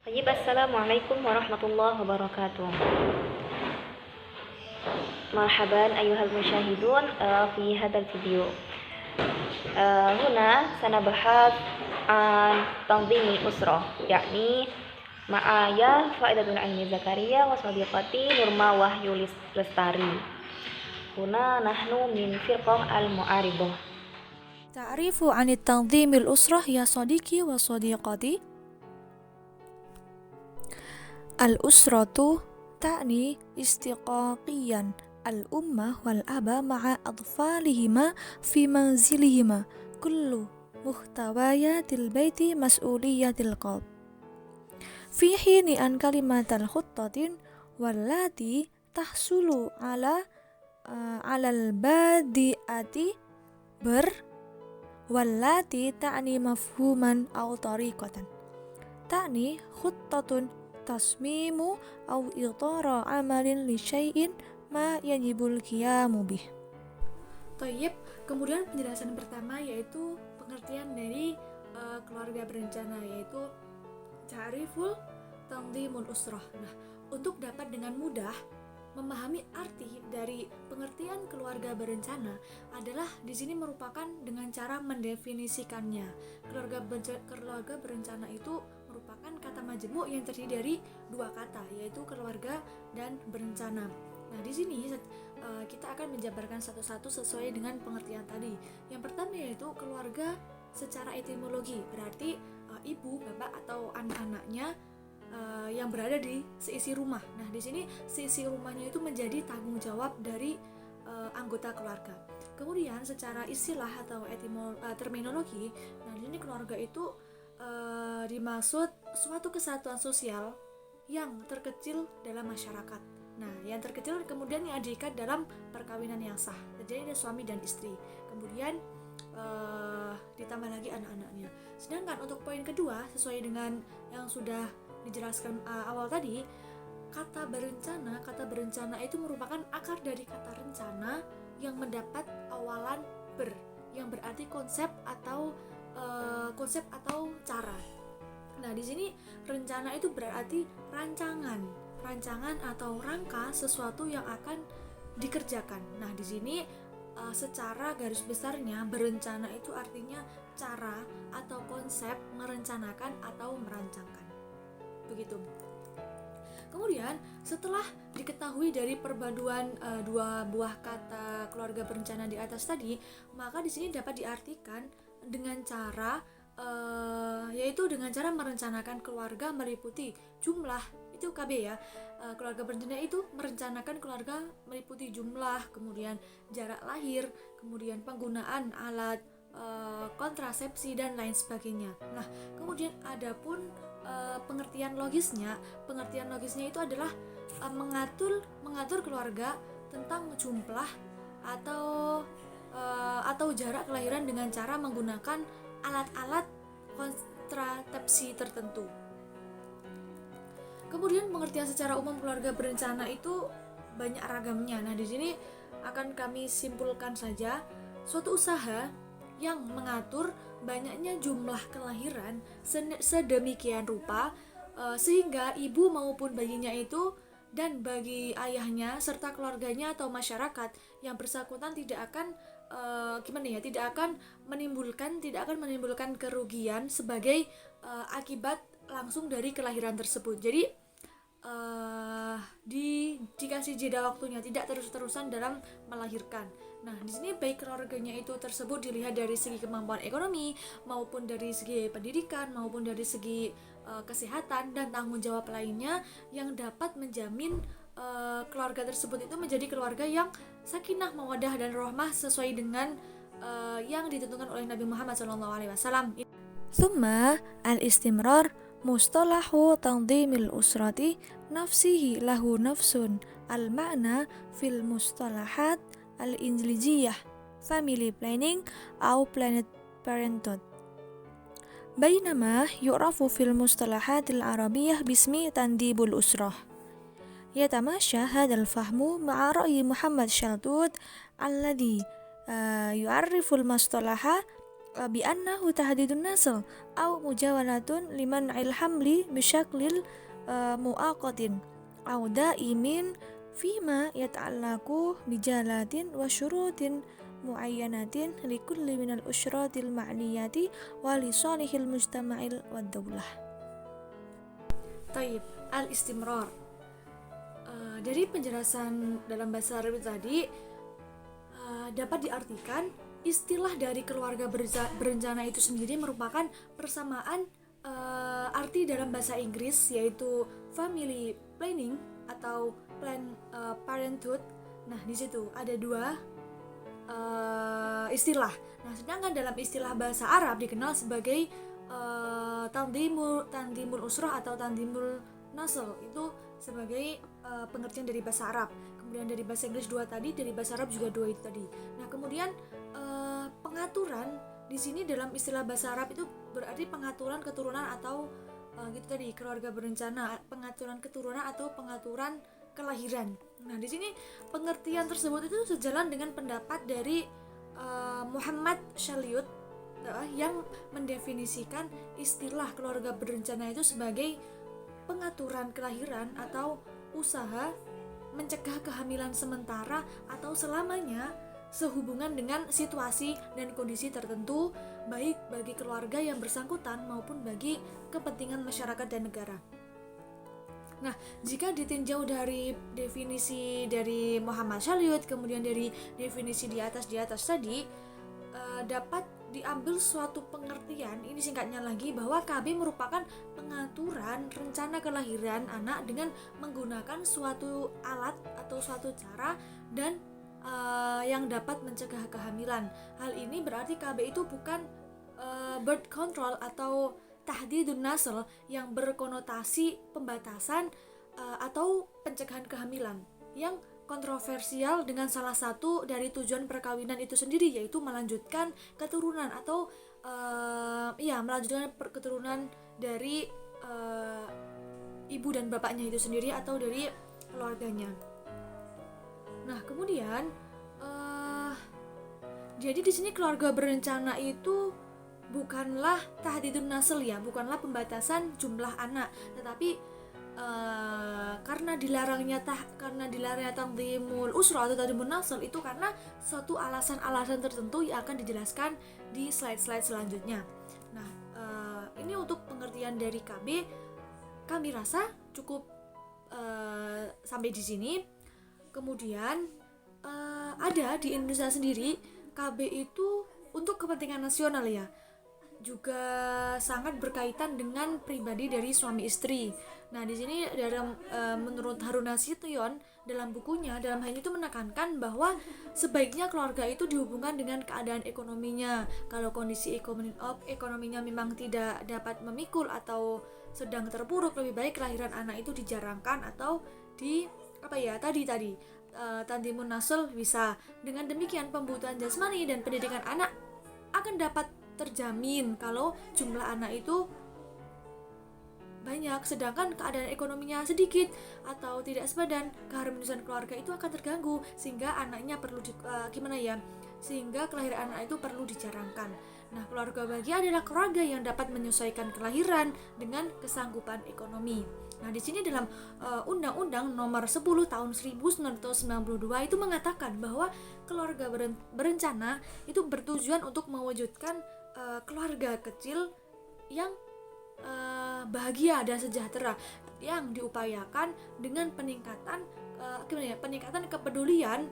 طيب Assalamualaikum warahmatullahi wabarakatuh. Marhaban ayuhal musyahidun fi hadzal video. Huna sanabahas an tanzimil usrah, yakni ma'aya Faidatul Aini Zakaria wa sadiqati Nurma Wahyu Lestari. Huna nahnu min firqah al-mu'aridah. تعريف عن التنظيم الأسرة يا صديقي وصديقتي. الأسرة تعني استقاقيا الأمة والأب مع أطفالهما في منزلهما، كل محتويات البيت مسؤولية القلب، في حين أن كلمة الخطة والتي تحصل على البادئة والتي تعني مفهوما أو طريقة، تعني خطة تصميم أو إطار عمل لشيء ما يجب القيام به. Toyib, kemudian penjelasan pertama yaitu pengertian dari keluarga berencana, yaitu ta'riful tanzimul usrah. Nah, untuk dapat dengan mudah memahami arti dari pengertian keluarga berencana adalah di sini merupakan dengan cara mendefinisikannya. Keluarga berencana itu merupakan kata majemuk yang terdiri dari dua kata, yaitu keluarga dan berencana. Nah, di sini kita akan menjabarkan satu-satu sesuai dengan pengertian tadi. Yang pertama yaitu keluarga secara etimologi, berarti ibu, bapak atau anak-anaknya yang berada di seisi rumah. Nah, di sini seisi rumahnya itu menjadi tanggung jawab dari anggota keluarga. Kemudian secara istilah atau terminologi, nah di sini keluarga itu dimaksud suatu kesatuan sosial yang terkecil dalam masyarakat. Nah, yang terkecil kemudian yang diikat dalam perkawinan yang sah. Jadi ada suami dan istri. Kemudian ditambah lagi anak-anaknya. Sedangkan untuk poin kedua, sesuai dengan yang sudah dijelaskan awal tadi, kata berencana itu merupakan akar dari kata rencana yang mendapat awalan yang berarti konsep atau cara. Nah, di sini rencana itu berarti rancangan atau rangka sesuatu yang akan dikerjakan. Nah, di sini secara garis besarnya berencana itu artinya cara atau konsep merencanakan atau merancangkan. Begitu. Kemudian setelah diketahui dari perpaduan dua buah kata keluarga berencana di atas tadi, maka di sini dapat diartikan dengan cara yaitu dengan cara merencanakan keluarga meliputi jumlah, itu KB ya. Keluarga berencana itu merencanakan keluarga meliputi jumlah, kemudian jarak lahir, kemudian penggunaan alat kontrasepsi dan lain sebagainya. Nah, kemudian adapun pengertian logisnya itu adalah mengatur keluarga tentang jumlah atau jarak kelahiran dengan cara menggunakan alat-alat kontrasepsi tertentu. Kemudian pengertian secara umum keluarga berencana itu banyak ragamnya. Nah, di sini akan kami simpulkan saja suatu usaha yang mengatur banyaknya jumlah kelahiran sedemikian rupa sehingga ibu maupun bayinya itu dan bagi ayahnya serta keluarganya atau masyarakat yang bersangkutan tidak akan menimbulkan kerugian sebagai akibat langsung dari kelahiran tersebut. Jadi dikasih jeda waktunya, tidak terus-terusan dalam melahirkan. Nah, di sini baik keluarganya itu tersebut dilihat dari segi kemampuan ekonomi, maupun dari segi pendidikan, maupun dari segi kesehatan dan tanggung jawab lainnya yang dapat menjamin keluarga tersebut itu menjadi keluarga yang sakinah, mawaddah dan rahmah sesuai dengan yang ditentukan oleh Nabi Muhammad SAW. ثم الاستمرار مصطلح تنظيم الأسرة نفسه له نفس المعنى في المصطلحات الإنجليزية family planning أو planned parenthood، بينما يعرف في المصطلحات العربية باسم تنديب الأسرة. يتماشى هذا الفهم مع رأي محمد شلتوت الذي يعرف المصطلح بأنه تهديد النسل أو مجاولة لمنع الحمل بشكل مؤقت أو دائم فيما يتعلق بجالات وشروط معينة لكل من الأشراط المعنية ولصالح المجتمع والدولة. Taib, al-istimrar. Dari penjelasan dalam bahasa Arab tadi dapat diartikan istilah dari keluarga berencana itu sendiri merupakan persamaan arti dalam bahasa Inggris, yaitu family planning atau parenthood. Nah, di situ ada dua istilah. Nah, sedangkan dalam istilah bahasa Arab dikenal sebagai tandimul usrah atau tandimul nasl, itu sebagai pengertian dari bahasa Arab. Kemudian dari bahasa Inggris dua tadi, dari bahasa Arab juga dua itu tadi. Nah, kemudian pengaturan di sini dalam istilah bahasa Arab itu berarti pengaturan keturunan atau gitu tadi, keluarga berencana, pengaturan keturunan atau pengaturan kelahiran. Nah, di sini pengertian tersebut itu sejalan dengan pendapat dari Muhammad Shaliut yang mendefinisikan istilah keluarga berencana itu sebagai pengaturan kelahiran atau usaha mencegah kehamilan sementara atau selamanya sehubungan dengan situasi dan kondisi tertentu, baik bagi keluarga yang bersangkutan maupun bagi kepentingan masyarakat dan negara. Nah, jika ditinjau dari definisi dari Muhammad Shaliut, kemudian dari definisi di atas tadi, dapat diambil suatu pengertian, ini singkatnya lagi, bahwa KB merupakan pengaturan rencana kelahiran anak dengan menggunakan suatu alat atau suatu cara dan yang dapat mencegah kehamilan. Hal ini berarti KB itu bukan birth control atau tahdidun nasl yang berkonotasi pembatasan atau pencegahan kehamilan yang kontroversial dengan salah satu dari tujuan perkawinan itu sendiri, yaitu melanjutkan keturunan atau melanjutkan keturunan dari ibu dan bapaknya itu sendiri atau dari keluarganya. Nah, kemudian jadi di sini keluarga berencana itu bukanlah tahdidun nasl ya, bukanlah pembatasan jumlah anak, tetapi karena dilarangnya tandimul usrah atau tandimul nasl itu karena suatu alasan-alasan tertentu yang akan dijelaskan di slide-slide selanjutnya. Nah, ini untuk pengertian dari KB, kami rasa cukup sampai di sini. Kemudian ada di Indonesia sendiri KB itu untuk kepentingan nasional ya, juga sangat berkaitan dengan pribadi dari suami istri. Nah, di sini dalam menurut Harun Nasution dalam bukunya, dalam hal itu menekankan bahwa sebaiknya keluarga itu dihubungkan dengan keadaan ekonominya. Kalau kondisi ekonominya memang tidak dapat memikul atau sedang terpuruk, lebih baik kelahiran anak itu dijarangkan atau tandimun nasl bisa. Dengan demikian pembutuhan jasmani dan pendidikan anak akan dapat terjamin kalau jumlah anak itu banyak, sedangkan keadaan ekonominya sedikit atau tidak sepadan, keharmonisan keluarga itu akan terganggu sehingga anaknya perlu sehingga kelahiran anak itu perlu dijarangkan. Nah, keluarga bahagia adalah keluarga yang dapat menyesuaikan kelahiran dengan kesanggupan ekonomi. Nah, di sini dalam Undang-Undang Nomor 10 Tahun 1992 itu mengatakan bahwa keluarga berencana itu bertujuan untuk mewujudkan keluarga kecil yang bahagia dan sejahtera, yang diupayakan dengan peningkatan kepedulian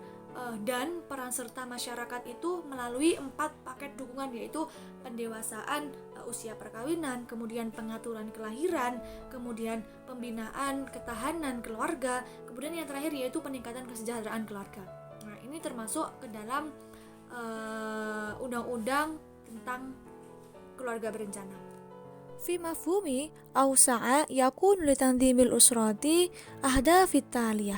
dan peran serta masyarakat itu melalui 4 paket dukungan, yaitu pendewasaan usia perkawinan, kemudian pengaturan kelahiran, kemudian pembinaan ketahanan keluarga, kemudian yang terakhir yaitu peningkatan kesejahteraan keluarga. Nah, ini termasuk ke dalam undang-undang tentang keluarga berencana. في مفهوم أوسع يكون لتنظيم الأسرة أهداف التالية.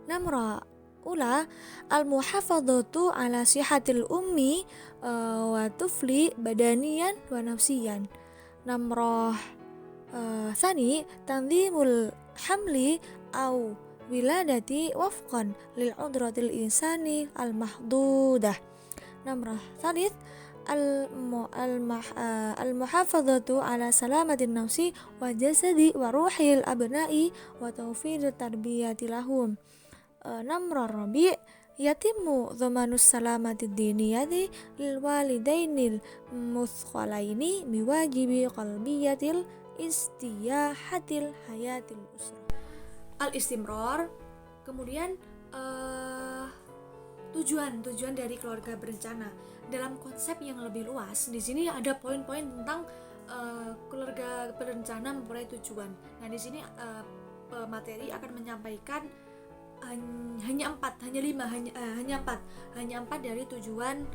نمرة أولى المحافظة على صحة الأم والطفل بدنيا ونفسيا. نمرة ثاني تنظيم الحمل أو ولادة وفقا للقدرة الإنسان المحدودة. نمرة ثالث al-muhafadzatu ala salamatin nafsi wa jasadi wa ruhil abna'i wa tawfir tarbiyati lahum. Namrar rabi' yatimu dhamanus salamatid diniyati lil walidainil muthqalaini biwajibi qalbiyatil istiyahatil hayatil usra. Al-istimrar, kemudian tujuan dari keluarga berencana. Dalam konsep yang lebih luas, di sini ada poin-poin tentang keluarga berencana mempunyai tujuan. Nah, di sini pemateri akan menyampaikan hanya empat dari tujuan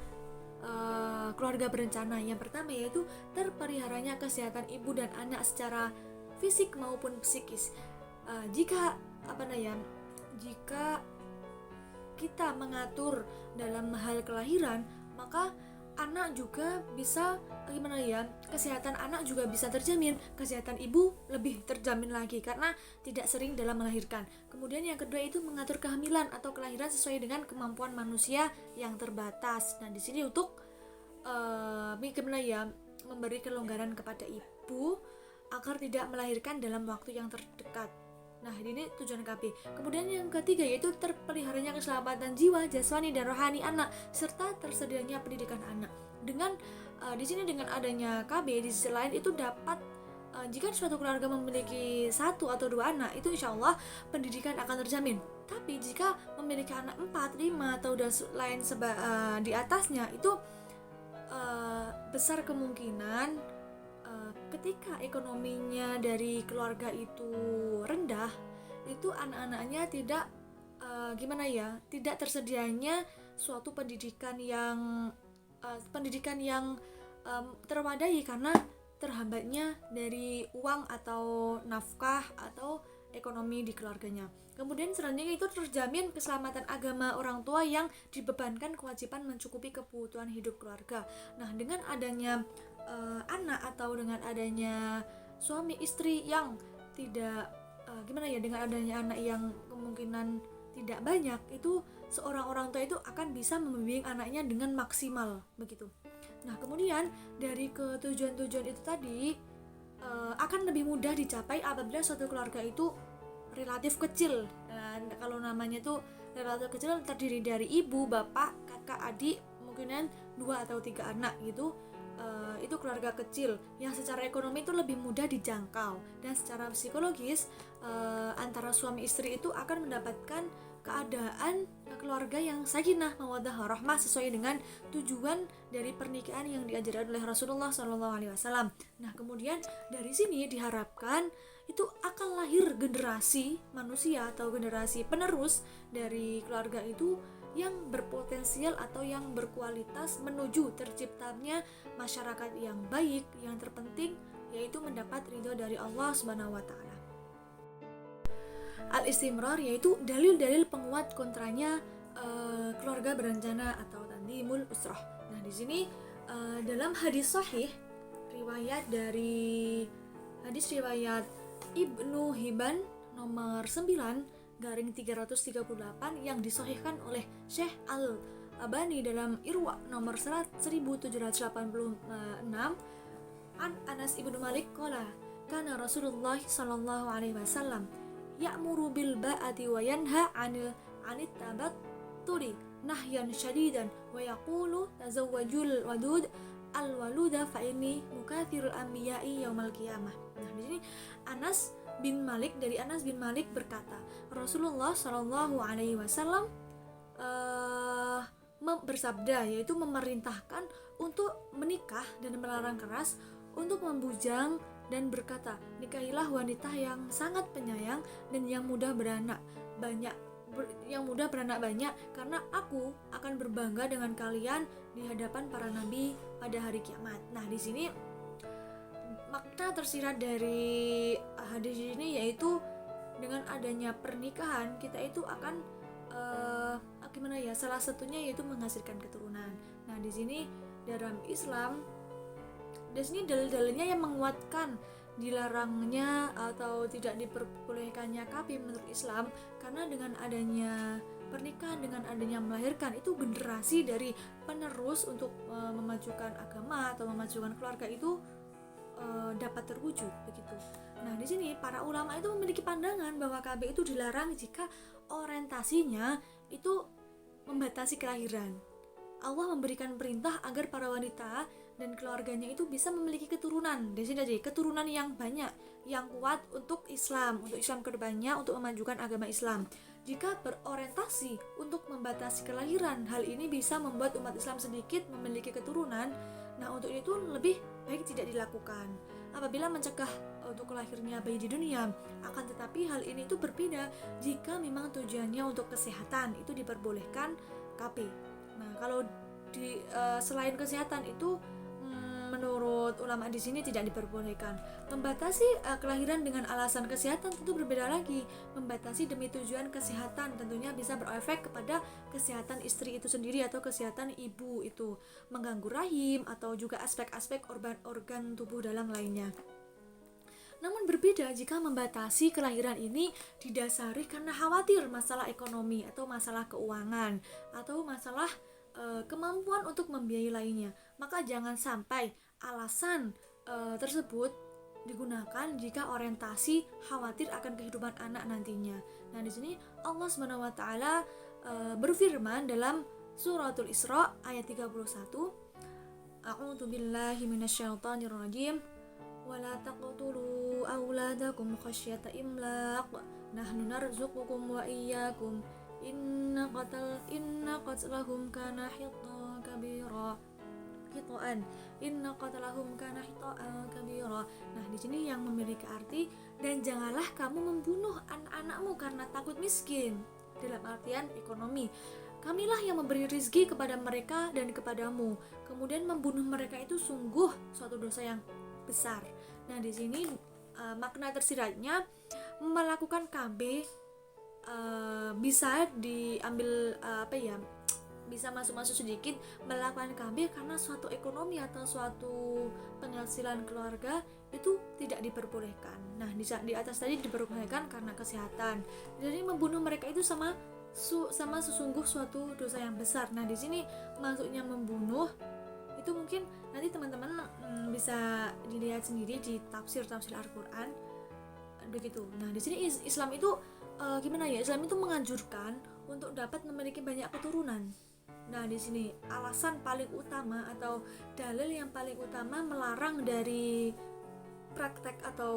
keluarga berencana. Yang pertama yaitu terpeliharanya kesehatan ibu dan anak secara fisik maupun psikis. Jika kita mengatur dalam hal kelahiran, maka anak juga bisa kesehatan anak juga bisa terjamin, kesehatan ibu lebih terjamin lagi karena tidak sering dalam melahirkan. Kemudian yang kedua itu mengatur kehamilan atau kelahiran sesuai dengan kemampuan manusia yang terbatas. Nah, di sini untuk memberi kelonggaran kepada ibu agar tidak melahirkan dalam waktu yang terdekat. Nah, ini tujuan KB. Kemudian yang ketiga yaitu terpeliharanya keselamatan jiwa, jasmani dan rohani anak serta tersedianya pendidikan anak. Dengan di sini dengan adanya KB, di sisi lain itu dapat jika suatu keluarga memiliki 1 atau 2 anak, itu insya Allah pendidikan akan terjamin. Tapi jika memiliki anak 4, 5 atau lain di atasnya, itu besar kemungkinan ketika ekonominya dari keluarga itu rendah, itu anak-anaknya tidak tidak tersedianya suatu pendidikan yang terwadai karena terhambatnya dari uang atau nafkah atau ekonomi di keluarganya. Kemudian selanjutnya itu terjamin keselamatan agama orang tua yang dibebankan kewajiban mencukupi kebutuhan hidup keluarga. Nah, dengan adanya anak atau dengan adanya suami istri yang tidak dengan adanya anak yang kemungkinan tidak banyak, itu seorang orang tua itu akan bisa membimbing anaknya dengan maksimal begitu. Nah, kemudian dari ketujuan-tujuan itu tadi akan lebih mudah dicapai apabila suatu keluarga itu relatif kecil. Kalau namanya itu relatif kecil terdiri dari ibu, bapak, kakak, adik, mungkinan 2 atau 3 anak gitu. Itu keluarga kecil yang secara ekonomi itu lebih mudah dijangkau, dan secara psikologis antara suami istri itu akan mendapatkan keadaan keluarga yang sakinah mawaddah warahmah sesuai dengan tujuan dari pernikahan yang diajarkan oleh Rasulullah SAW. Nah, kemudian dari sini diharapkan itu akan lahir generasi manusia atau generasi penerus dari keluarga itu yang berpotensial atau yang berkualitas menuju terciptanya masyarakat yang baik, yang terpenting yaitu mendapat ridho dari Allah Subhanahu wa taala. Al-istimrar yaitu dalil-dalil penguat kontranya keluarga berencana atau tandimul usrah. Nah, di sini dalam hadis sahih riwayat Ibnu Hibban nomor 9/338 yang disahihkan oleh Syekh Al-Albani dalam Irwa nomor 1786 an Anas ibnu Malik qala kana Rasulullah sallallahu alaihi wasallam ya'muru bil ba'ati wa yanha 'anit tabatturi nahyan syadidan wa yaqulu tazawwajul wadud al-waluda fa inni mukathirul anbiya'i yaumal qiyamah. Nah, di sini Anas bin Malik berkata, Rasulullah Shallallahu alaihi wasallam bersabda, yaitu memerintahkan untuk menikah dan melarang keras untuk membujang, dan berkata, nikahilah wanita yang sangat penyayang dan yang mudah beranak banyak karena aku akan berbangga dengan kalian di hadapan para nabi pada hari kiamat. Nah, di sini makna tersirat dari hadis ini yaitu dengan adanya pernikahan kita itu akan salah satunya yaitu menghasilkan keturunan. Nah, di sini dalam Islam, di sini dalil-dalilnya yang menguatkan dilarangnya atau tidak diperbolehkannya KB menurut Islam, karena dengan adanya pernikahan, dengan adanya melahirkan, itu generasi dari penerus untuk memajukan agama atau memajukan keluarga itu dapat terwujud begitu. Nah, di sini para ulama itu memiliki pandangan bahwa KB itu dilarang jika orientasinya itu membatasi kelahiran. Allah memberikan perintah agar para wanita dan keluarganya itu bisa memiliki keturunan. Di sini jadi keturunan yang banyak, yang kuat untuk Islam kedepannya, untuk memajukan agama Islam. Jika berorientasi untuk membatasi kelahiran, hal ini bisa membuat umat Islam sedikit memiliki keturunan. Nah, untuk itu lebih baik tidak dilakukan. Apabila mencegah untuk lahirnya bayi di dunia, akan tetapi hal ini itu berbeda jika memang tujuannya untuk kesehatan, itu diperbolehkan KB. Nah, kalau selain kesehatan itu menurut ulama di sini tidak diperbolehkan. Membatasi kelahiran dengan alasan kesehatan tentu berbeda lagi. Membatasi demi tujuan kesehatan tentunya bisa berefek kepada kesehatan istri itu sendiri atau kesehatan ibu itu, mengganggu rahim atau juga aspek-aspek organ tubuh dalam lainnya. Namun berbeda jika membatasi kelahiran ini didasari karena khawatir masalah ekonomi atau masalah keuangan atau masalah kemampuan untuk membiayai lainnya. Maka jangan sampai alasan tersebut digunakan jika orientasi khawatir akan kehidupan anak nantinya. Nah, di sini Allah SWT berfirman dalam suratul Isra ayat 31, A'udzu billahi minasyaitonir rajim. Wala taqtulu auladakum khasyata imlaq nahnu narzuqukum wa iyyakum inna qatlahum kana kabira. Nah, di sini yang memiliki arti, dan janganlah kamu membunuh anak-anakmu karena takut miskin, dalam artian ekonomi. Kamilah yang memberi rizki kepada mereka dan kepadamu. Kemudian membunuh mereka itu sungguh suatu dosa yang besar. Nah, di sini makna tersiratnya melakukan KB bisa diambil bisa masuk sedikit, melakukan KB karena suatu ekonomi atau suatu penghasilan keluarga itu tidak diperbolehkan. Nah, di atas tadi diperbolehkan karena kesehatan. Jadi membunuh mereka itu sama sesungguh suatu dosa yang besar. Nah, di sini maksudnya membunuh itu mungkin nanti teman-teman bisa dilihat sendiri di tafsir Al-Qur'an begitu. Nah, di sini Islam itu Islam itu menganjurkan untuk dapat memiliki banyak keturunan. Nah, di sini alasan paling utama atau dalil yang paling utama melarang dari praktek atau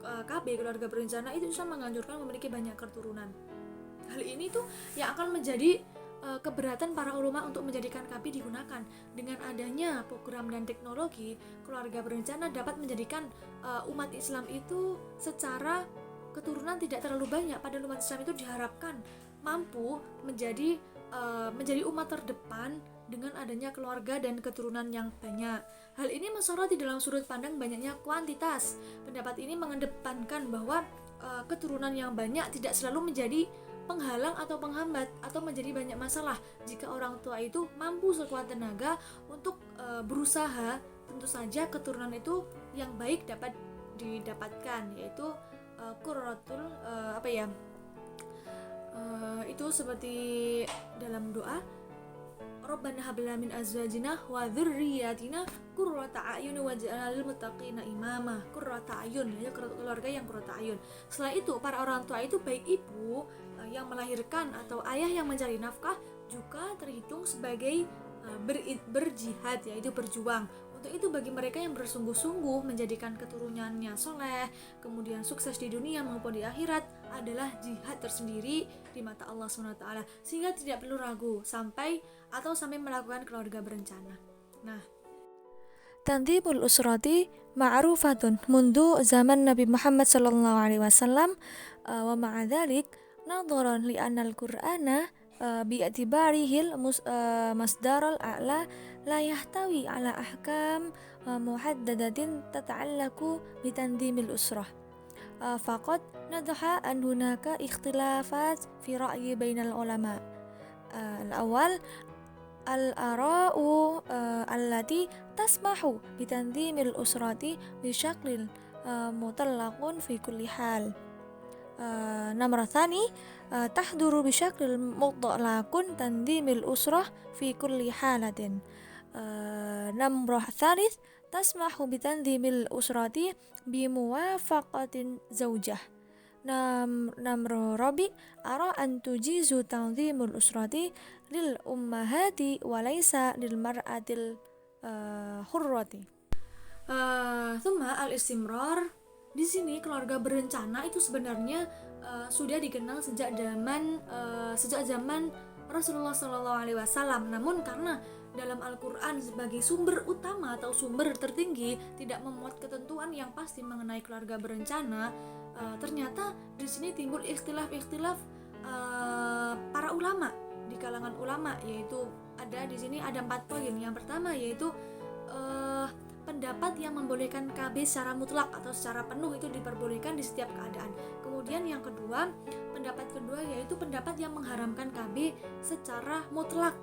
KB keluarga berencana itu Islam menganjurkan memiliki banyak keturunan. Hal ini tuh yang akan menjadi keberatan para ulama untuk menjadikan KB digunakan. Dengan adanya program dan teknologi, keluarga berencana dapat menjadikan umat Islam itu secara keturunan tidak terlalu banyak. Padahal umat Islam itu diharapkan mampu menjadi umat terdepan dengan adanya keluarga dan keturunan yang banyak. Hal ini mensoroti dalam sudut pandang banyaknya kuantitas. Pendapat ini mengedepankan bahwa keturunan yang banyak tidak selalu menjadi penghalang atau penghambat atau menjadi banyak masalah jika orang tua itu mampu sekuat tenaga untuk berusaha. Tentu saja keturunan itu yang baik dapat didapatkan, yaitu qurratul itu seperti dalam doa Rabbana hab lana min azwajina wa dzurriyyatina qurrata a'yun waj'alna lil muttaqina imama. Qurrata a'yun, ya, keluarga yang qurrata a'yun. Setelah itu para orang tua itu baik ibu yang melahirkan atau ayah yang mencari nafkah juga terhitung sebagai berjihad, yaitu berjuang. Untuk itu bagi mereka yang bersungguh-sungguh menjadikan keturunannya soleh, kemudian sukses di dunia maupun di akhirat, adalah jihad tersendiri di mata Allah SWT, sehingga tidak perlu ragu sampai melakukan keluarga berencana. Nah, Tandhibul usrati ma'rufatun mundu zaman Nabi Muhammad sallallahu alaihi wasallam wa ma'a dzalik nadharan li anna al-Qur'ana bi'tibarihil masdarul a'la la yahtawi ala ahkam muhaddadatin tata'allaku bitandhimil usrah faqad nadha an hunaka ikhtilafat fi ra'yi bainal ulama. Al-awwal al-ara'u allati tasmahu bitandhimil usrati bishaklin mutallaqun fi kulli hal. Nomor tsani tahduru bisyaklil mutlaqun tandimil usrah fi kulli halatin. Nomor tsalits tasmahu bitandimil usrati bimuwafaqatin zaujah. Nomor rabi ara an tujizu tanzimul usrati lil ummahati walaysa lil mar'atil hurrati. Thumma al-istimrar. Di sini keluarga berencana itu sebenarnya sudah dikenal sejak zaman Rasulullah SAW. Namun karena dalam Al-Quran sebagai sumber utama atau sumber tertinggi tidak memuat ketentuan yang pasti mengenai keluarga berencana, ternyata di sini timbul ikhtilaf para ulama di kalangan ulama, yaitu di sini ada 4 poin. Yang pertama yaitu pendapat yang membolehkan KB secara mutlak atau secara penuh itu diperbolehkan di setiap keadaan. Kemudian yang kedua, pendapat kedua yaitu pendapat yang mengharamkan KB secara mutlak.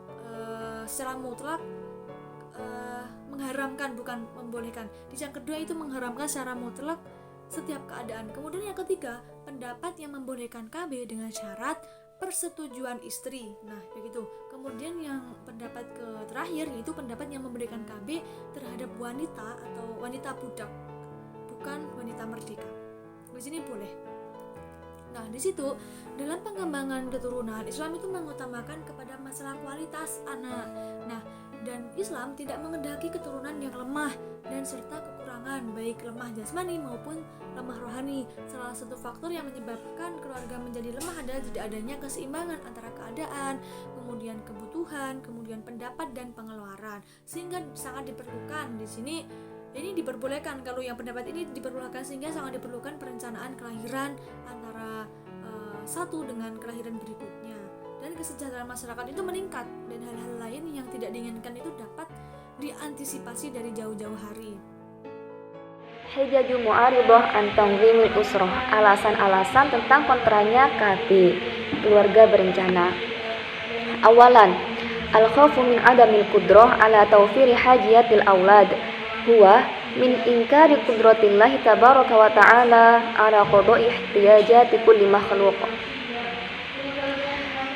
Mengharamkan, bukan membolehkan. Yang kedua itu mengharamkan secara mutlak setiap keadaan. Kemudian yang ketiga, pendapat yang membolehkan KB dengan syarat persetujuan istri. Nah, begitu. Kemudian yang pendapat terakhir yaitu pendapat yang membolehkan KB terhadap wanita atau wanita budak, bukan wanita merdeka. Di sini boleh. Nah, di situ dalam pengembangan keturunan Islam itu mengutamakan kepada masalah kualitas anak. Nah, dan Islam tidak mengendaki keturunan yang lemah dan serta kekurangan, baik lemah jasmani maupun lemah rohani. Salah satu faktor yang menyebabkan keluarga menjadi lemah adalah tidak adanya keseimbangan antara keadaan, kemudian kebutuhan, kemudian pendapat dan pengeluaran. Sehingga sangat diperlukan di sini, ini diperbolehkan kalau yang pendapat ini diperbolehkan, sehingga sangat diperlukan perencanaan kelahiran antara satu dengan kelahiran berikutnya. Dan kesejahteraan masyarakat itu meningkat, dan hal-hal lain yang tidak diinginkan itu dapat diantisipasi dari jauh-jauh hari. Hijaju mu'aridah an tanzimil usrah. Alasan-alasan tentang kontranya KB, keluarga berencana. Awalan, al-khawfu min adamil qudrah ala tawfiri hajiyatil aulad huwa min inkari qudratillahi tabaraka wa ta'ala ala qada'i ihtiyajati kulli makhluq.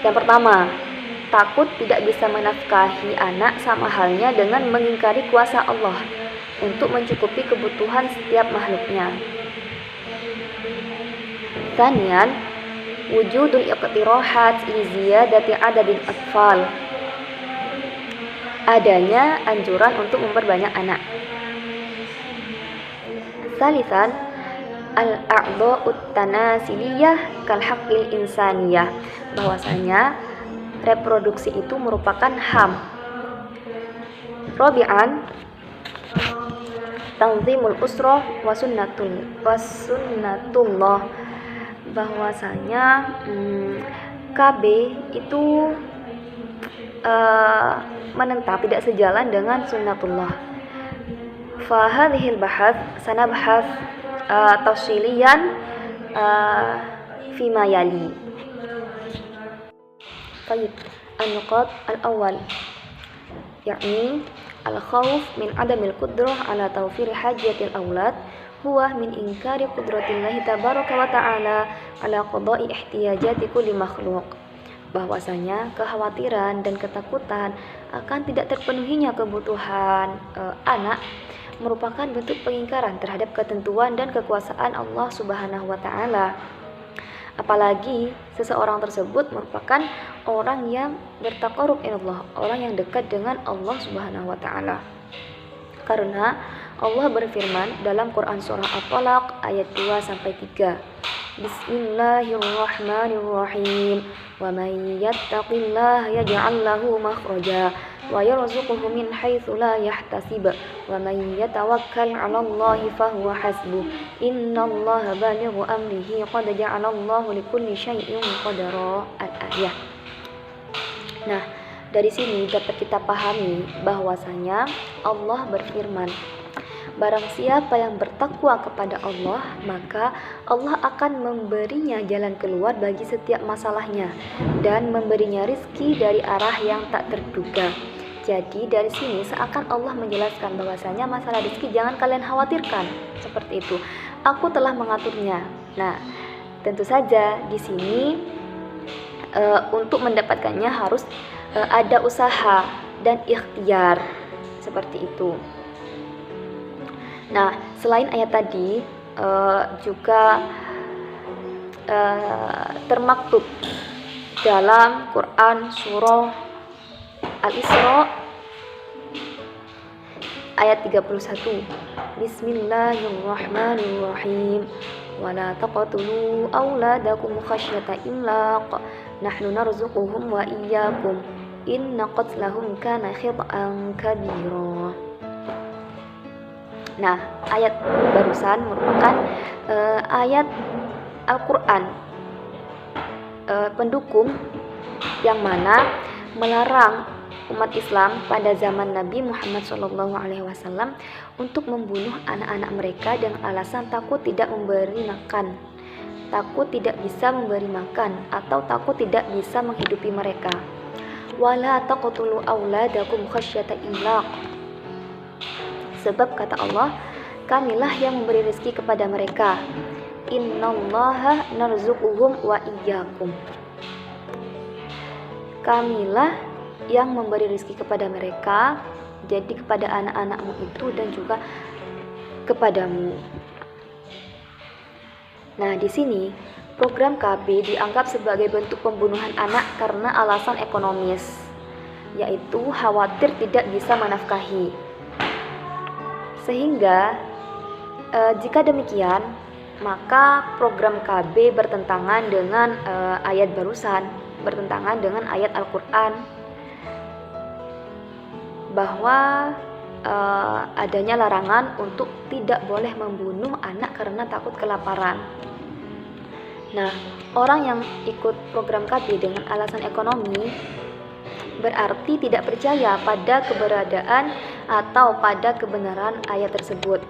Yang pertama, takut tidak bisa menafkahi anak sama halnya dengan mengingkari kuasa Allah untuk mencukupi kebutuhan setiap makhluknya. Tsanian, wujudul iqtirahat li ziyadati adadil atfal. Adanya anjuran untuk memperbanyak anak. Tsalisan, al-a'dha'ut tanasiliyah kal haqqil insaniyah. Bahwasanya reproduksi itu merupakan HAM. Rabi'an, tanzimul usrah wa sunnatullah. Bahwasanya KB itu menentang, tidak sejalan dengan sunnatullah. Fa hadhil bahath sanabhath tafsiliyan fima yali. Tayyib, an-nuqat al-awwal yakni al-khawf min adamil qudrah ala tawfiri hajiyatil aulad huwa min inkari qudratillahi tabaraka wa ta'ala ala qada'i ihtiyajati kulli makhluk. Bahwasanya kekhawatiran dan ketakutan akan tidak terpenuhinya kebutuhan anak merupakan bentuk pengingkaran terhadap ketentuan dan kekuasaan Allah Subhanahu wa ta'ala. Apalagi seseorang tersebut merupakan orang yang bertaqarrub ilallah, orang yang dekat dengan Allah Subhanahu wa ta'ala. Karena Allah berfirman dalam Quran surah At-Talaq ayat 2-3. Bismillahirrahmanirrahim. Wa may yattaqillaha yaj'al lahu makhraja wa yarzuqhu min haitsu la yahtasib wa may yatawakkal 'alallahi fahuwa hasbuh innallaha balighu amrihi qad ja'alallahu likulli syai'in qadara. Al-ayah. Nah, dari sini dapat kita pahami bahwasanya Allah berfirman, barang siapa yang bertakwa kepada Allah, maka Allah akan memberinya jalan keluar bagi setiap masalahnya dan memberinya rizki dari arah yang tak terduga. Jadi dari sini seakan Allah menjelaskan bahwasanya masalah rizki jangan kalian khawatirkan. seperti itu. Aku telah mengaturnya. Nah, tentu saja di sini untuk mendapatkannya harus ada usaha dan ikhtiar seperti itu. Nah, selain ayat tadi juga termaktub dalam Quran surah Al-Isra ayat 31. Bismillahirrahmanirrahim. Wala taqtulu auladakum khasyata imlaq. Nahnu narzuquhum wa iyyakum. Inna qatlahum kana khita'an kabira. Nah, ayat barusan merupakan ayat Al-Quran pendukung yang mana melarang umat Islam pada zaman Nabi Muhammad SAW untuk membunuh anak-anak mereka dengan alasan takut tidak memberi makan, takut tidak bisa memberi makan, atau takut tidak bisa menghidupi mereka. Wala taqtulu auladakum khasyata imlaq. Sebab kata Allah, kamilah yang memberi rezeki kepada mereka. Innallaha narzuquhum wa iyyakum. Kamilah yang memberi rezeki kepada mereka, jadi kepada anak-anakmu itu dan juga kepadamu. Nah, di sini program KB dianggap sebagai bentuk pembunuhan anak karena alasan ekonomis, yaitu khawatir tidak bisa menafkahi. Sehingga jika demikian, maka program KB bertentangan dengan ayat barusan, bertentangan dengan ayat Al-Quran bahwa adanya larangan untuk tidak boleh membunuh anak karena takut kelaparan. Nah, orang yang ikut program KB dengan alasan ekonomi berarti tidak percaya pada keberadaan atau pada kebenaran ayat tersebut.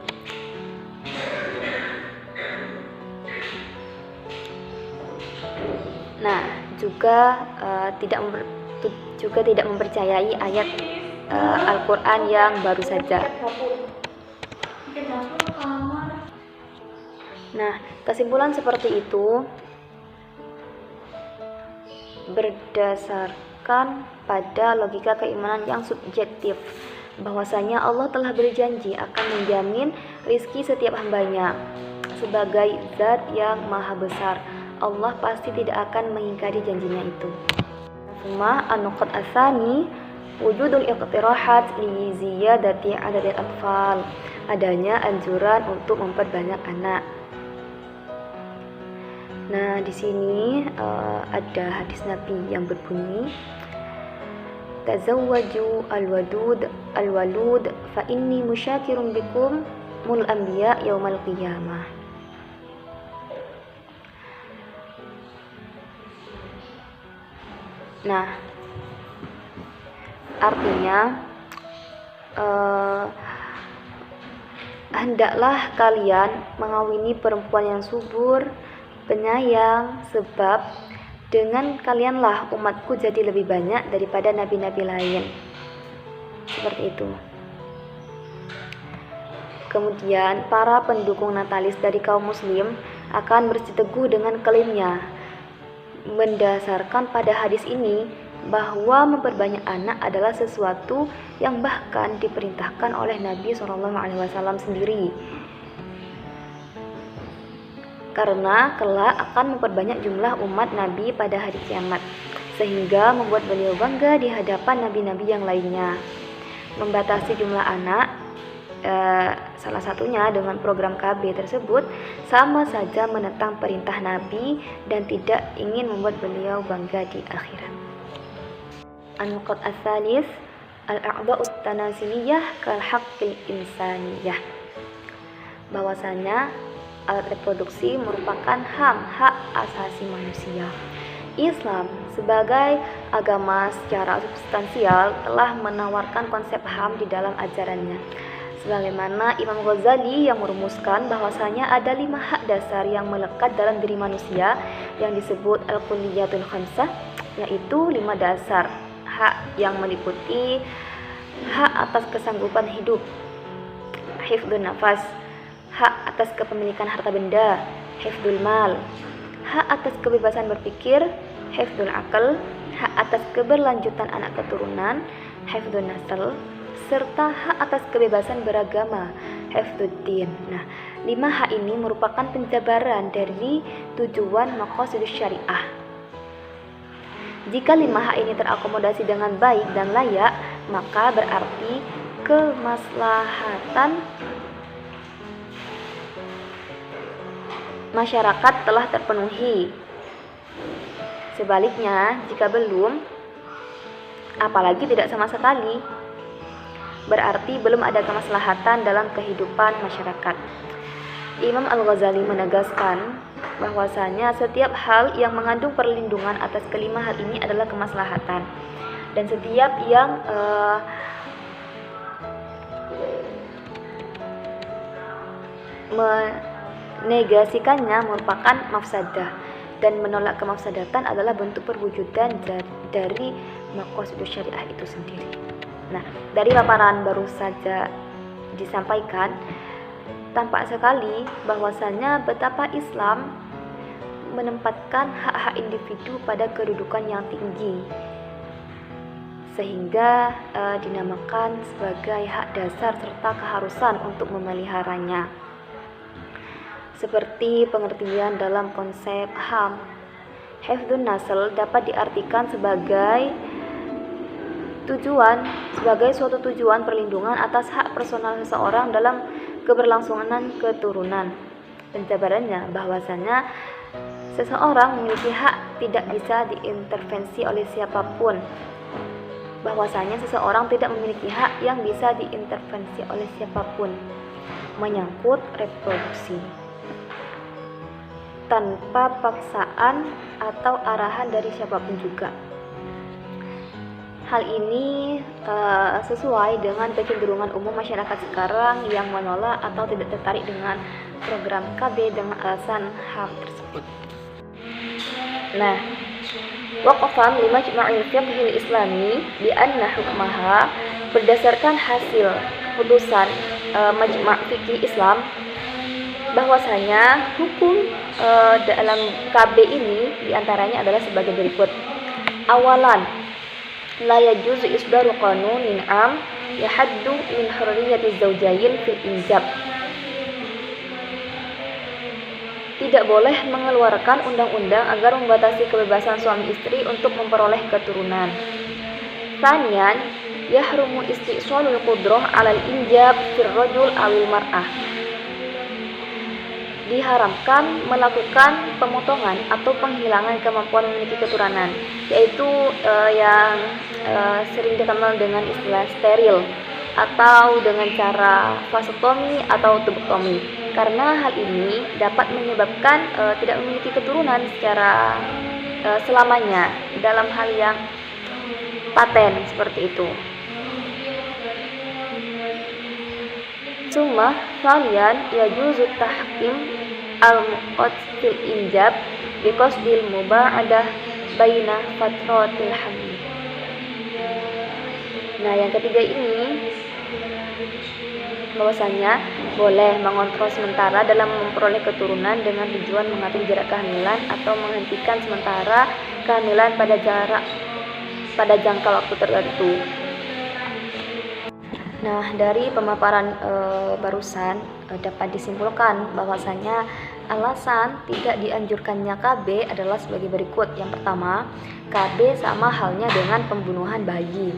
Nah, juga tidak mempercayai ayat Al-Quran yang baru saja. Nah, kesimpulan seperti itu berdasarkan pada logika keimanan yang subjektif, bahwasanya Allah telah berjanji akan menjamin rizki setiap hambanya. Sebagai zat yang maha besar, Allah pasti tidak akan mengingkari janjinya itu. Suma an-nuqat asani wujudul iqtirahat li ziyadati adadil atfal. Adanya anjuran untuk memperbanyak anak. Nah, di sini ada hadis Nabi yang berbunyi, tazawwaju al-walud fa inni musyakirun bikum mul anbiya yaumal qiyamah. Nah, artinya hendaklah kalian mengawini perempuan yang subur, penyayang, sebab dengan kalianlah umatku jadi lebih banyak daripada nabi-nabi lain. Seperti itu. Kemudian para pendukung natalis dari kaum muslim akan bersiteguh dengan klaimnya, mendasarkan pada hadis ini bahwa memperbanyak anak adalah sesuatu yang bahkan diperintahkan oleh Nabi SAW sendiri, karena kelak akan memperbanyak jumlah umat Nabi pada hari kiamat, sehingga membuat beliau bangga di hadapan nabi-nabi yang lainnya. Membatasi jumlah anak, salah satunya dengan program KB tersebut, sama saja menentang perintah Nabi dan tidak ingin membuat beliau bangga di akhirat. An-nuqat ats-tsalits al-a'dha'ut tanasiliyah kal haqqil insaniyah. Bahwasanya alat reproduksi merupakan hak asasi manusia. Islam sebagai agama secara substansial telah menawarkan konsep HAM di dalam ajarannya. Sebagaimana Imam Ghazali yang merumuskan bahwasanya ada 5 hak dasar yang melekat dalam diri manusia yang disebut al-kulliyatul khamsah, yaitu 5 dasar hak yang meliputi hak atas kesanggupan hidup, hifdzun nafas, hak atas kepemilikan harta benda, hifdzul mal, hak atas kebebasan berpikir, hifdzul aql, hak atas keberlanjutan anak keturunan, hifdzun nasl, serta hak atas kebebasan beragama, hifdzuddin. Nah, 5 hak ini merupakan penjabaran dari tujuan maqasidus syariah. Jika 5 hak ini terakomodasi dengan baik dan layak, maka berarti kemaslahatan masyarakat telah terpenuhi. Sebaliknya, jika belum, apalagi tidak sama sekali, berarti belum ada kemaslahatan dalam kehidupan masyarakat. Imam Al-Ghazali menegaskan bahwasanya setiap hal yang mengandung perlindungan atas kelima hal ini adalah kemaslahatan, dan setiap yang menegasikannya merupakan mafsadah, dan menolak kemafsadatan adalah bentuk perwujudan dari maqasidus syariah itu sendiri. Nah, dari paparan baru saja disampaikan, tampak sekali bahwasanya betapa Islam menempatkan hak-hak individu pada kedudukan yang tinggi, sehingga dinamakan sebagai hak dasar serta keharusan untuk memeliharanya. Seperti pengertian dalam konsep HAM, hifdzun nasl dapat diartikan sebagai suatu tujuan perlindungan atas hak personal seseorang dalam keberlangsungan keturunan. Penjabarannya bahwasanya seseorang memiliki hak tidak bisa diintervensi oleh siapapun. Bahwasanya seseorang tidak memiliki hak yang bisa diintervensi oleh siapapun menyangkut reproduksi, tanpa paksaan atau arahan dari siapapun juga. Hal ini sesuai dengan kecenderungan umum masyarakat sekarang yang menolak atau tidak tertarik dengan program KB dengan alasan HAM tersebut. Nah, waqafan li majma'il fiqhil islami bi anna hukmaha, berdasarkan hasil keputusan majma' fikih Islam, bahwasanya hukum dalam KB ini diantaranya adalah sebagai berikut. Awalan, la yajuzu isdaru qanunin am yahaddu min hurriyati zawjayn fil injab. Tidak boleh mengeluarkan undang-undang agar membatasi kebebasan suami istri untuk memperoleh keturunan. Tsaniyan, yahrumu isti'salul qudrah 'alal injab fir rajul awil mar'ah. Diharamkan melakukan pemotongan atau penghilangan kemampuan memiliki keturunan, yaitu yang sering dikenal dengan istilah steril atau dengan cara vasektomi atau tubektomi, karena hal ini dapat menyebabkan tidak memiliki keturunan secara selamanya dalam hal yang paten seperti itu. Summa thaniyan yajuzu tahkim al-muqad fil injab biqasdil muba'adah baina fatratil hamil. Nah, yang ketiga ini bahwasanya boleh mengontrol sementara dalam memperoleh keturunan dengan tujuan mengatur jarak kehamilan atau menghentikan sementara kehamilan pada jangka waktu tertentu. Nah, dari pemaparan barusan dapat disimpulkan bahwasanya alasan tidak dianjurkannya KB adalah sebagai berikut. Yang pertama, KB sama halnya dengan pembunuhan bayi.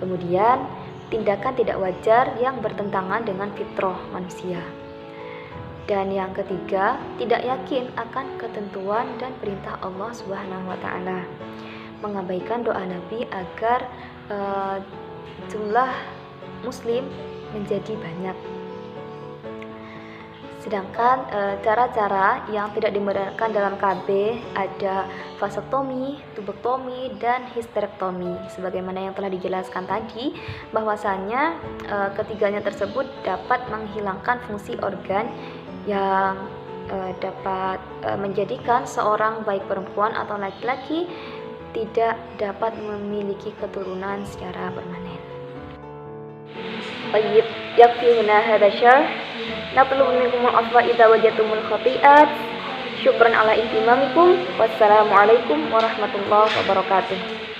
Kemudian, tindakan tidak wajar yang bertentangan dengan fitrah manusia. Dan yang ketiga, tidak yakin akan ketentuan dan perintah Allah Subhanahu wa taala. Mengabaikan doa Nabi agar jumlah muslim menjadi banyak. Sedangkan cara-cara yang tidak dibenarkan dalam KB ada vasektomi, tubektomi, dan histerektomi. Sebagaimana yang telah dijelaskan tadi, bahwasanya ketiganya tersebut dapat menghilangkan fungsi organ yang dapat menjadikan seorang baik perempuan atau laki-laki tidak dapat memiliki keturunan secara permanen. Baik, yakfi huna hadza syarh. Natlubu minkumul afwa idza wajadtumul khati'at. Syukran ala ihtimamikum. Wassalamualaikum warahmatullahi wabarakatuh.